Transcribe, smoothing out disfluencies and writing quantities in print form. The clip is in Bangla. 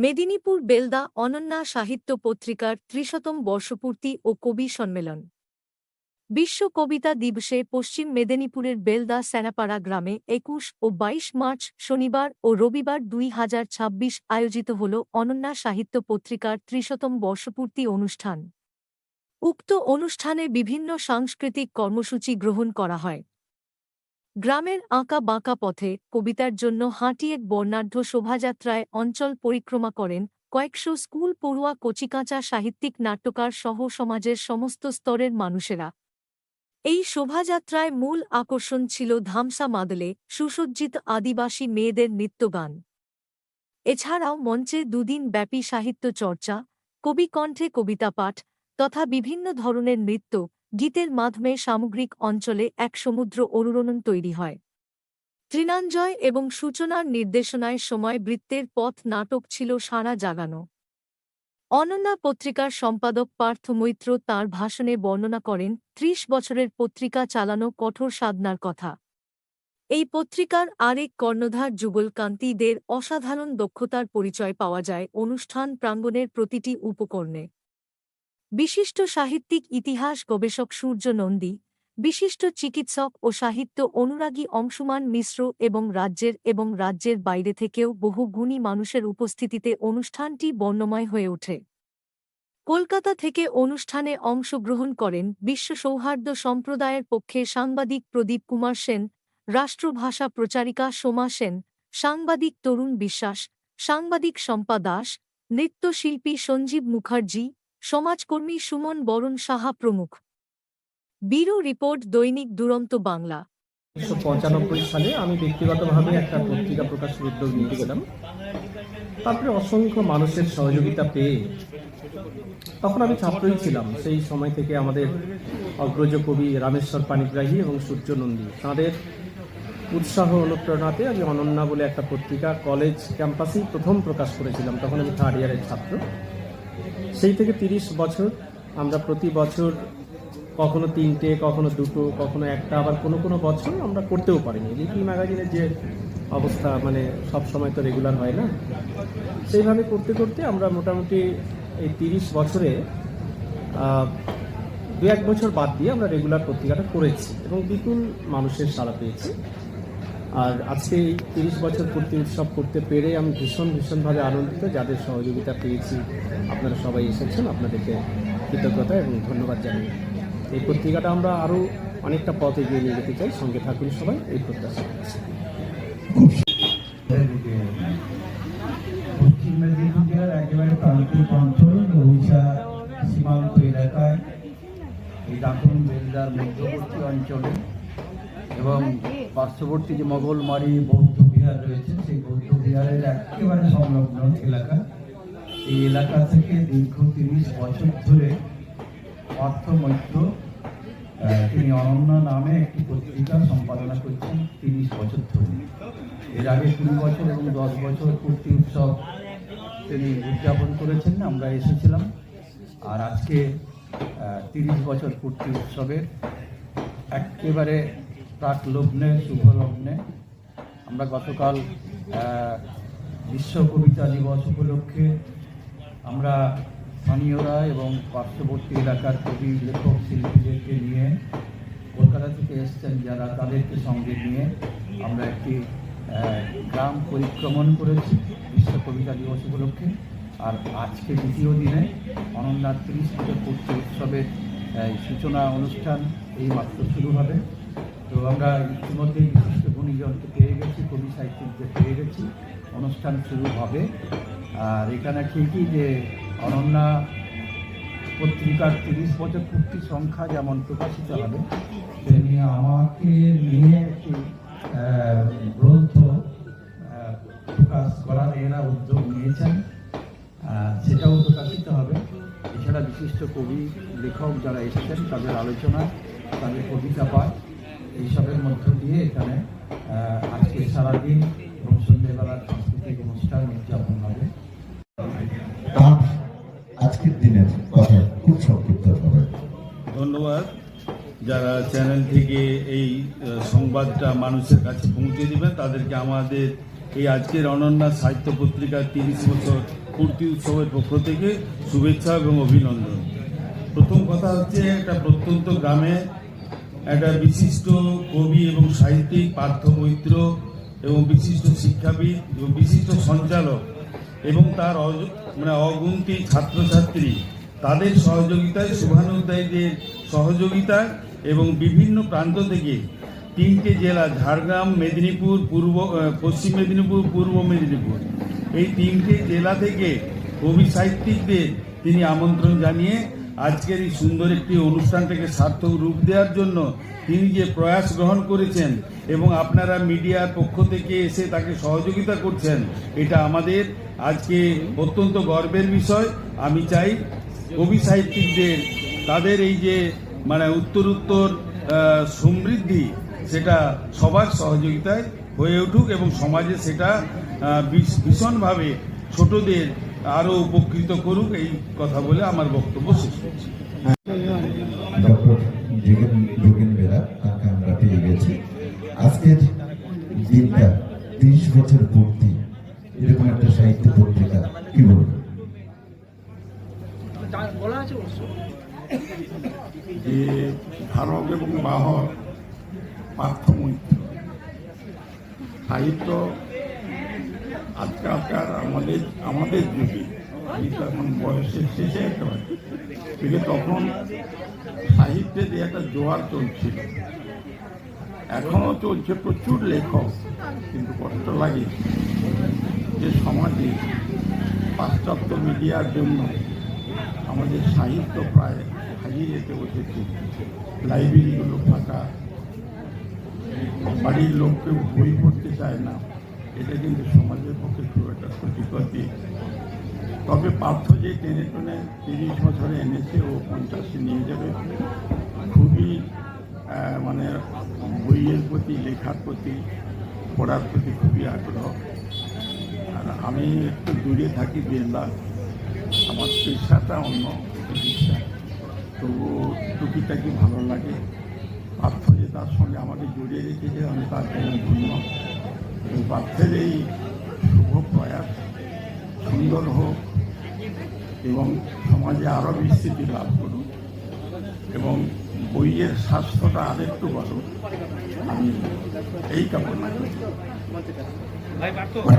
মেদিনীপুর বেলদা অনন্যা সাহিত্য পত্রিকার ৩০তম বর্ষপূর্তি ও কবি সম্মেলন। বিশ্ব কবিতা দিবসে পশ্চিম মেদিনীপুরের বেলদা সেনাপাড়া গ্রামে ২১ ও ২২ মার্চ শনিবার ও রবিবার ২০২৬ আয়োজিত হল অনন্যা সাহিত্য পত্রিকার ৩০তম বর্ষপূর্তি অনুষ্ঠান। উক্ত অনুষ্ঠানে বিভিন্ন সাংস্কৃতিক কর্মসূচি গ্রহণ করা হয়। গ্রামের আঁকা বাঁকা পথে কবিতার জন্য হাঁটিয়ে বর্ণাঢ্য শোভাযাত্রায় অঞ্চল পরিক্রমা করেন কয়েকশো স্কুল পড়ুয়া, কচিকাঁচা, সাহিত্যিক, নাট্যকার সহ সমাজের সমস্ত স্তরের মানুষেরা। এই শোভাযাত্রায় মূল আকর্ষণ ছিল ধামসা মাদলে সুসজ্জিত আদিবাসী মেয়েদের নৃত্যগান। এছাড়াও মঞ্চে দুদিন ব্যাপী সাহিত্য চর্চা, কবি কণ্ঠে কবিতা পাঠ তথা বিভিন্ন ধরনের নৃত্য গীতের মাধ্যমে সামগ্রিক অঞ্চলে এক সমুদ্র অনুরণন তৈরি হয়। তৃণাঞ্জয় এবং সূচনার নির্দেশনায় সময় বৃত্তের পথ নাটক ছিল সাড়া জাগানো। অনন্যা পত্রিকার সম্পাদক পার্থ মৈত্র তাঁর ভাষণে বর্ণনা করেন ৩০ বছরের পত্রিকা চালানো কঠোর সাধনার কথা। এই পত্রিকার আরেক কর্ণধার যুগল কান্তি দের অসাধারণ দক্ষতার পরিচয় পাওয়া যায় অনুষ্ঠান প্রাঙ্গণের প্রতিটি উপকরণে। বিশিষ্ট সাহিত্যিক, ইতিহাস গবেষক সূর্য নন্দী, বিশিষ্ট চিকিৎসক ও সাহিত্য অনুরাগী অংশুমান মিশ্র এবং রাজ্যের বাইরে থেকেও বহু গুণী মানুষের উপস্থিতিতে অনুষ্ঠানটি বর্ণময় হয়ে ওঠে। কলকাতা থেকে অনুষ্ঠানে অংশগ্রহণ করেন বিশ্ব সৌহার্দ্য সম্প্রদায়ের পক্ষে সাংবাদিক প্রদীপ কুমার সেন, রাষ্ট্রভাষা প্রচারিকা সোমা সেন, সাংবাদিক তরুণ বিশ্বাস, সাংবাদিক শম্পা দাস, নৃত্যশিল্পী সঞ্জীব মুখার্জি, সমাজকর্মী সুমন বরণ সাহা প্রমুখ। ব্যুরো রিপোর্ট, দৈনিক দুরন্ত বাংলা। ১৯৯৫ সালে আমি ব্যক্তিগতভাবে একটা পত্রিকা প্রকাশের উদ্যোগ নিয়েছিলাম। তারপরে অসংখ্য মানুষের সহযোগিতা পেয়ে, তখন আমি ছাত্রই ছিলাম, সেই সময় থেকে আমাদের অগ্রজ কবি রামেশ্বর পানিগ্রাহী এবং সূর্য নন্দী তাঁদের উৎসাহ অনুপ্রেরণাতে আমি অনন্যা বলে একটা পত্রিকা কলেজ ক্যাম্পাসেই প্রথম প্রকাশ করেছিলাম। তখন আমি 3rd ইয়ারের ছাত্র। সেই থেকে 30 বছর আমরা প্রতি বছর কখনো 3টে, কখনো 2টো, কখনো একটা, আবার কোনো বছর আমরা করতেও পারিনি। উইকলি ম্যাগাজিনের যে অবস্থা, মানে সব সময় তো রেগুলার হয় না। সেইভাবে করতে করতে আমরা মোটামুটি এই 30 বছরে 2-1 বছর বাদ দিয়ে আমরা রেগুলার পত্রিকাটা করেছি এবং বিপুল মানুষের সাড়া পেয়েছি। আর আজকে এই 30 বছর পূর্তি উৎসব করতে পেরে আমি ভীষণভাবে আনন্দিত। যাদের সহযোগিতা পেয়েছি, আপনারা সবাই এসেছেন, আপনাদেরকে কৃতজ্ঞতা এবং ধন্যবাদ জানাই। এই পত্রিকাটা আমরা আরও অনেকটা পথ এগিয়ে নিয়ে যেতে চাই। সঙ্গে থাকুন সবাই, এই প্রত্যাশা করছি। পশ্চিম মেদিনীপুর জেলার একেবারে প্রান্তিক অঞ্চল ওড়িশা সীমান্ত এলাকায় এই দাঁতন বেলদার মধ্যবর্তী অঞ্চলে এবং পার্শ্ববর্তী যে মোগলমারি বৌদ্ধ বিহার রয়েছে, সেই বৌদ্ধ বিহারের একেবারে সংলগ্ন এলাকা। এই এলাকা থেকে দীর্ঘ 30 বছর ধরে পার্থ মৈত্র তিনি অনন্যা নামে একটি পত্রিকা সম্পাদনা করছেন 30 বছর ধরে। এর আগে 20 বছর এবং 10 বছর পূর্তি উৎসব তিনি উদযাপন করেছেন, আমরা এসেছিলাম। আর আজকে 30 বছর পূর্তি উৎসবের একেবারে প্রাক লগ্নে, শুভ লগ্নে আমরা গতকাল বিশ্ব কবিতা দিবস উপলক্ষে আমরা স্থানীয়রা এবং পার্শ্ববর্তী এলাকার কবি, লেখক, শিল্পীদেরকে নিয়ে, কলকাতা থেকে এসছেন যারা, তাদেরকে সঙ্গে নিয়ে আমরা একটি গ্রাম পরিক্রমণ করেছি বিশ্ব কবিতা দিবস উপলক্ষে। আর আজকে দ্বিতীয় দিনে অনন্যার 30 বছর পূর্তি উৎসবের সূচনা অনুষ্ঠান এই মাত্র শুরু হবে। তো আমরা ইতিমধ্যে বিশিষ্ট গুণীজনকে পেয়ে গেছি, কবি সাহিত্যিকদের পেয়ে গেছি, অনুষ্ঠান শুরু হবে। আর এখানে ঠিকই যে অনন্যা পত্রিকার 30 বছর পূর্তি সংখ্যা যেমন প্রকাশিত হবে, তেমনি আমাকে নিয়ে একটি গ্রন্থ প্রকাশ করার এরা উদ্যোগ নিয়েছেন, সেটাও প্রকাশিত হবে। এছাড়া বিশিষ্ট কবি, লেখক যারা এসেছেন তাদের আলোচনা, তাদের কবিতা পাঠ, এইসবের মধ্য দিয়ে এখানে আজকে সারাদিন এবং সন্ধ্যেবেলার সাংস্কৃতিক অনুষ্ঠান উদযাপন হবে। আজকের দিনের কথা খুব সংক্ষিপ্ত হবে। ধন্যবাদ যারা চ্যানেল থেকে এই সংবাদটা মানুষের কাছে পৌঁছে দেবেন, তাদেরকে আমাদের এই আজকের অনন্যা সাহিত্য পত্রিকার 30 বছর পূর্তি উৎসবের পক্ষ থেকে শুভেচ্ছা এবং অভিনন্দন। প্রথম কথা হচ্ছে, একটা প্রত্যন্ত গ্রামে একটা বিশিষ্ট কবি এবং সাহিত্যিক পার্থ মৈত্র এবং বিশিষ্ট শিক্ষাবিদ এবং বিশিষ্ট সঞ্চালক এবং তার অগুন্তি ছাত্রছাত্রী, তাদের সহযোগিতায়, শুভানুধ্যায়ীদের সহযোগিতায় এবং বিভিন্ন প্রান্ত থেকে 3টে জেলা, ঝাড়গ্রাম, মেদিনীপুর, পশ্চিম মেদিনীপুর, পূর্ব মেদিনীপুর, এই 3টে জেলা থেকে কবি সাহিত্যিকদের তিনি আমন্ত্রণ জানিয়ে আজকের এই সুন্দর একটি অনুষ্ঠানটাকে সার্থক রূপ দেওয়ার জন্য তিনি যে প্রয়াস গ্রহণ করেছেন এবং আপনারা মিডিয়ার পক্ষ থেকে এসে তাকে সহযোগিতা করছেন, এটা আমাদের আজকে অত্যন্ত গর্বের বিষয়। আমি চাই কবি সাহিত্যিকদের তাদের এই যে উত্তরোত্তর সমৃদ্ধি, সেটা সবার সহযোগিতায় হয়ে উঠুক এবং সমাজে সেটা ভীষণভাবে ছোটদের আরও উপকৃত করুক, এই কথা বলে আমার বক্তব্য শেষ করছি। ডক্টর যোগেন বেরা, তাকে আমরা পেয়ে গেছি। আজকের দিনটা 30 বছর পূর্তি, এরকম একটা সাহিত্য পত্রিকা, কি বলবো? যে ধারক এবং বাহক পার্থ মৈত্র, সাহিত্য আজকালকার আমাদের যুগে, আমি তো এখন বয়সের শেষে একেবারে, থেকে তখন সাহিত্যে যে একটা জোয়ার চলছিল, এখনো চলছে, প্রচুর লেখক, কিন্তু কষ্ট লাগে যে সমাজে পাশ্চাত্য মিডিয়ার জন্য আমাদের সাহিত্য প্রায় হারিয়ে যেতে বসেছে। লাইব্রেরিগুলো ফাঁকা, বাড়ির লোক কেউ বই পড়তে চায় না, এটা কিন্তু সমাজের পক্ষে খুব একটা ক্ষতিকর দিক। তবে পার্থ যে টেনে টেনে 30 বছরে এনেছে, ও 50 নিয়ে যাবে, খুবই বইয়ের প্রতি, লেখার প্রতি, পড়ার প্রতি খুবই আগ্রহ। আর আমি একটু দূরে থাকি, বেল্লা, আমার পেশাটা অন্য চিকিৎসা, তবু টুকিটাকি ভালো লাগে। পার্থ যে তার সঙ্গে আমাকে জড়িয়ে রেখেছে, আমি তার জন্য ধন্য। এবং পার্থের এই শুভ প্রয়াস সুন্দর হোক এবং সমাজে আরও বিস্তৃতি লাভ করুক এবং বইয়ের স্বাস্থ্যটা আরেকটু বাড়ুক, আমি এই কামনা করি।